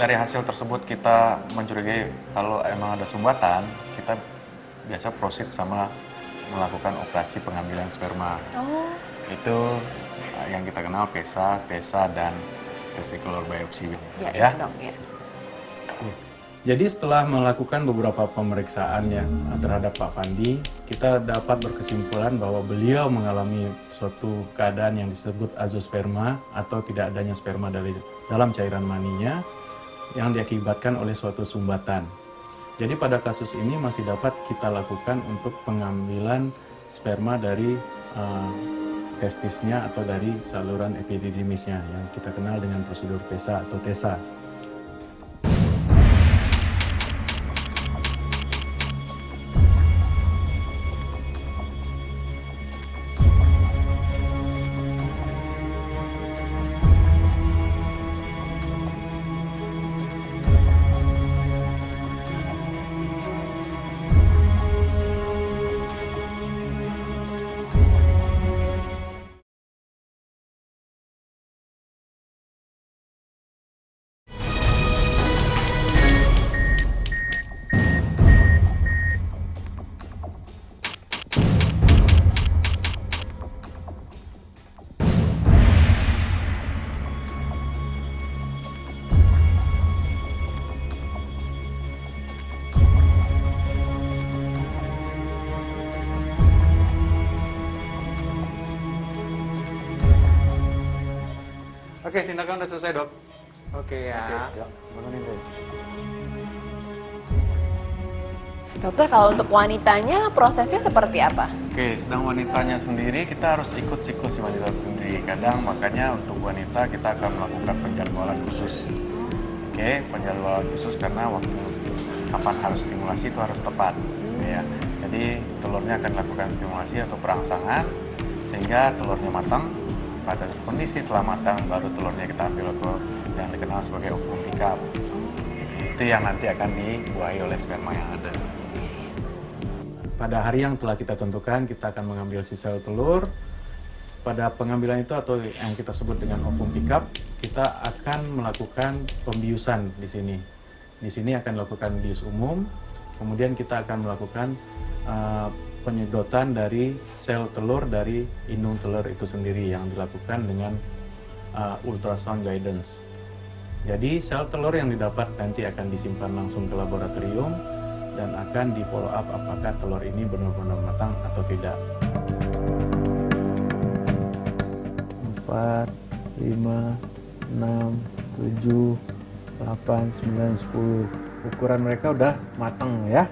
dari hasil tersebut kita mencurigai kalau emang ada sumbatan, kita biasa proceed sama melakukan operasi pengambilan sperma. Oh. Itu yang kita kenal PESA dan testicular biopsy. Ya, dok, ya. Jadi setelah melakukan beberapa pemeriksaan ya terhadap Pak Fandi, kita dapat berkesimpulan bahwa beliau mengalami suatu keadaan yang disebut azoosperma atau tidak adanya sperma dalam cairan maninya yang diakibatkan oleh suatu sumbatan. Jadi pada kasus ini masih dapat kita lakukan untuk pengambilan sperma dari testisnya atau dari saluran epididymisnya yang kita kenal dengan prosedur PESA atau TESA. Oke, tindakan udah selesai, Dok. Oke ya. Bangunin deh. Dokter, kalau untuk wanitanya prosesnya seperti apa? Oke, sedang wanitanya sendiri kita harus ikut siklus wanita sendiri. Kadang makanya untuk wanita kita akan melakukan penjadwalan khusus. Oke, penjadwalan khusus karena waktu kapan harus stimulasi itu harus tepat. Ya. Jadi telurnya akan dilakukan stimulasi atau perangsangan sehingga telurnya matang. Pada kondisi telah matang baru telurnya kita ambil ke yang dikenal sebagai ovum pickup. Itu yang nanti akan dibuahi oleh sperma yang ada. Pada hari yang telah kita tentukan, kita akan mengambil sisa telur. Pada pengambilan itu atau yang kita sebut dengan ovum pickup, kita akan melakukan pembiusan di sini. Di sini akan dilakukan bius umum, kemudian kita akan melakukan penyedotan dari sel telur dari indung telur itu sendiri yang dilakukan dengan ultrasound guidance. Jadi sel telur yang didapat nanti akan disimpan langsung ke laboratorium dan akan di follow up apakah telur ini benar-benar matang atau tidak. 4, 5, 6, 7, 8, 9, 10. Ukuran mereka udah matang ya.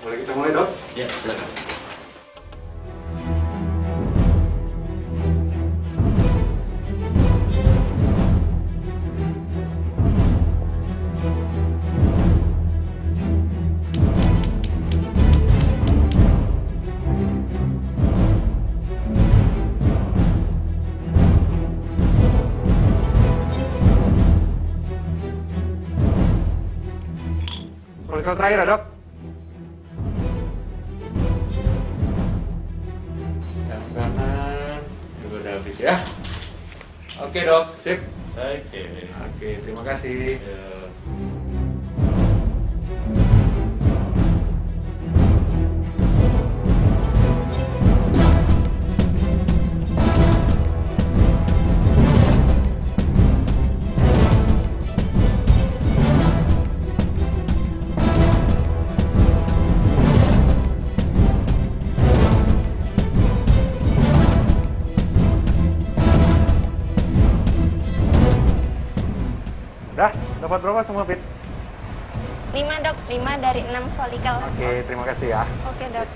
Boleh kita mulai, Dok? Ya, silakan. Protokol terakhir ya, Dok? Yang kanan juga udah habis ya. Oke, Dok, sip. Oke, terima kasih. Udah, dapat berapa semua, Fit? 5 dok, 5 dari 6 folikel. Oke, terima kasih ya. Oke dok.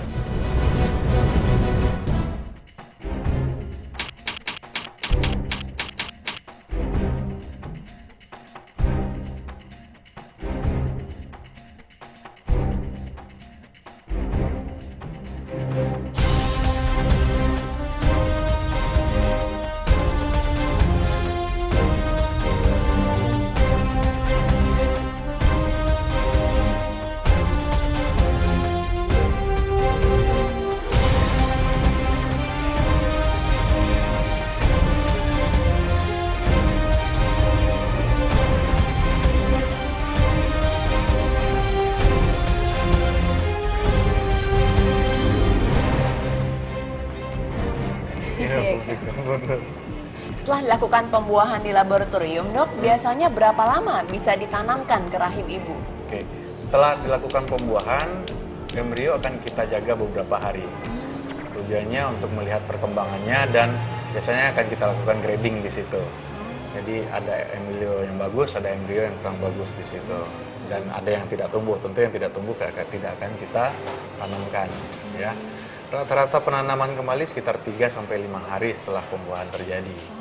setelah dilakukan pembuahan di laboratorium, dok, biasanya berapa lama bisa ditanamkan ke rahim ibu? Oke, setelah dilakukan pembuahan, embrio akan kita jaga beberapa hari. Tujuannya untuk melihat perkembangannya dan biasanya akan kita lakukan grading di situ. Jadi ada embrio yang bagus, ada embrio yang kurang bagus di situ. Dan ada yang tidak tumbuh, tentu yang tidak tumbuh tidak akan kita tanamkan. Ya. Rata-rata penanaman kembali sekitar 3-5 hari setelah pembuahan terjadi.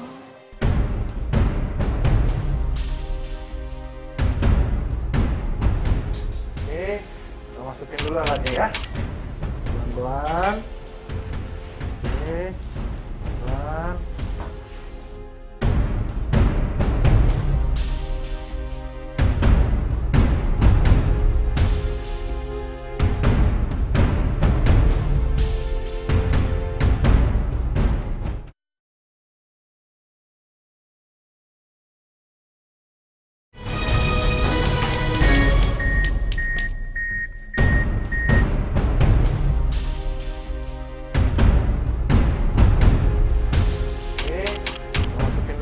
Oke, kita masukin dulu alatnya ya. Pelan-pelan. Oke, pelan.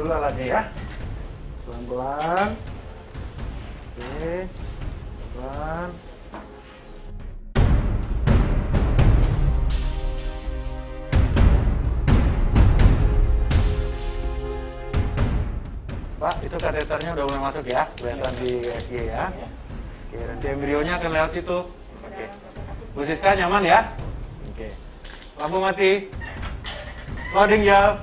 Alatnya ya, pelan-pelan. Oke, pelan. Pak, itu kateternya udah mulai masuk ya, kelihatan di USG ya. Oke, nanti embrionya akan lewat situ. Oke, Bu Siska nyaman ya? Oke, lampu mati, loading ya.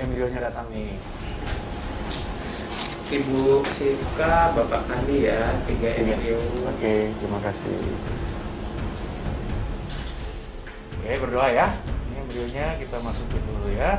Embrionya datang nih. Ibu Siska, Bapak Andi ya, 3 embrio. Oke, terima kasih. Oke, berdoa ya. Ini embrionya kita masukin dulu ya.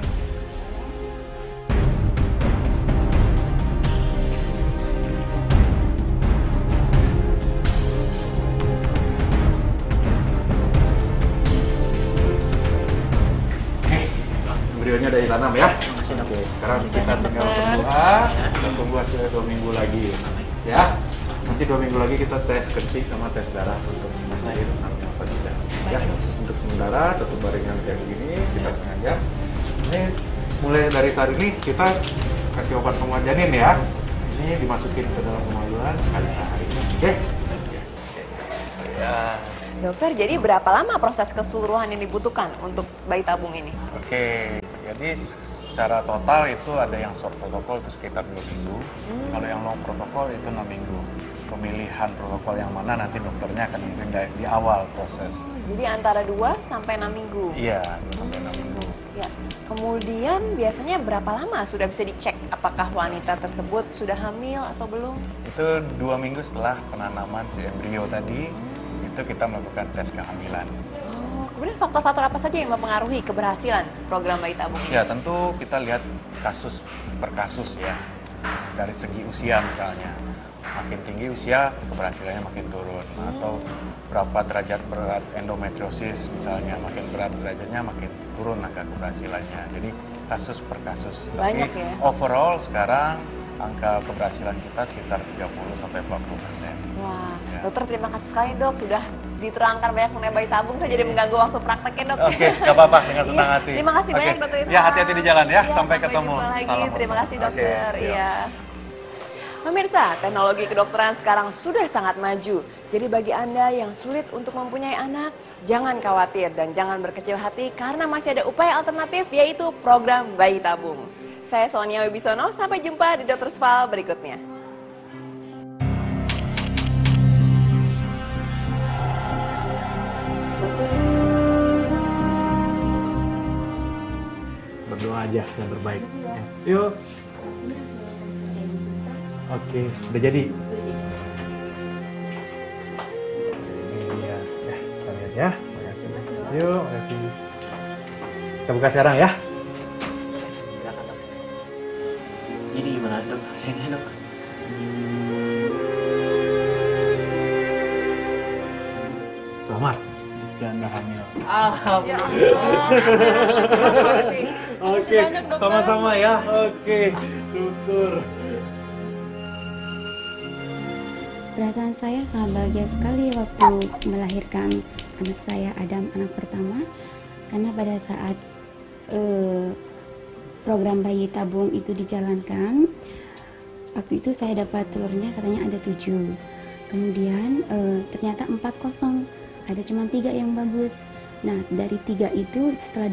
Embrionya udah ditanam ya. Oke, sekarang kita tinggal berdoa. Kita tunggu hasilnya 2 minggu lagi. Ya. Nanti 2 minggu lagi kita tes kencing sama tes darah untuk memastikan hamil apa tidak. Ya. Untuk sementara tutup baringan kayak begini, kita sengaja. Ini mulai dari saat ini kita kasih obat penguat janin ya. Ini dimasukin ke dalam kemaluan sekali sehari. Oke. Ya. Dokter, jadi berapa lama proses keseluruhan yang dibutuhkan untuk bayi tabung ini? Oke, jadi secara total itu ada yang short protokol itu sekitar 2 minggu. Kalau yang long protokol itu 6 minggu. Pemilihan protokol yang mana nanti dokternya akan mungkin di awal proses. Jadi antara 2 sampai 6 minggu? Iya, 2 sampai 6 minggu. Ya. Kemudian biasanya berapa lama sudah bisa dicek apakah wanita tersebut sudah hamil atau belum? Itu 2 minggu setelah penanaman si embrio tadi, itu kita melakukan tes kehamilan. Kemudian faktor-faktor apa saja yang mempengaruhi keberhasilan program bayi tabung ini? Ya, tentu kita lihat kasus per kasus ya. Dari segi usia misalnya. Makin tinggi usia, keberhasilannya makin turun. Atau berapa derajat berat endometriosis misalnya, makin berat derajatnya makin turun angka keberhasilannya. Jadi kasus per kasus. Banyak tapi ya? overall sekarang angka keberhasilan kita sekitar 30-40%. Wah, Ya. dokter terima kasih sekali dok sudah diterangkan banyak mengenai bayi tabung. Saya jadi mengganggu waktu prakteknya dok. Oke, nggak apa-apa, dengan senang Iya, hati. terima kasih Oke. banyak dokter Irham. Ya, hati-hati di jalan ya, Iya, sampai ketemu. Jumpa lagi. Salam Terima hormat. kasih Oke, dokter. iya. Iya. Pemirsa, teknologi kedokteran sekarang sudah sangat maju. Jadi bagi Anda yang sulit untuk mempunyai anak, jangan khawatir dan jangan berkecil hati karena masih ada upaya alternatif yaitu program bayi tabung. Saya Sonia Wibisono, sampai jumpa di Dr. Sval berikutnya. Berdoa aja yang terbaik. Ya. Yuk. Oke, udah jadi. Ini dia. Ya, kita lihat ya. Makasih. Yuk, makasih. Kita buka sekarang ya. Ini gimana dok? Hasilnya dok? Selamat. Istri Anda hamil. Oke, sama-sama ya. Oke, syukur. Perasaan saya sangat bahagia sekali waktu melahirkan anak saya Adam, anak pertama, karena pada saat program bayi tabung itu dijalankan, waktu itu saya dapat telurnya katanya ada 7, kemudian ternyata 4 kosong, ada cuma 3 yang bagus. Nah, dari 3 itu setelah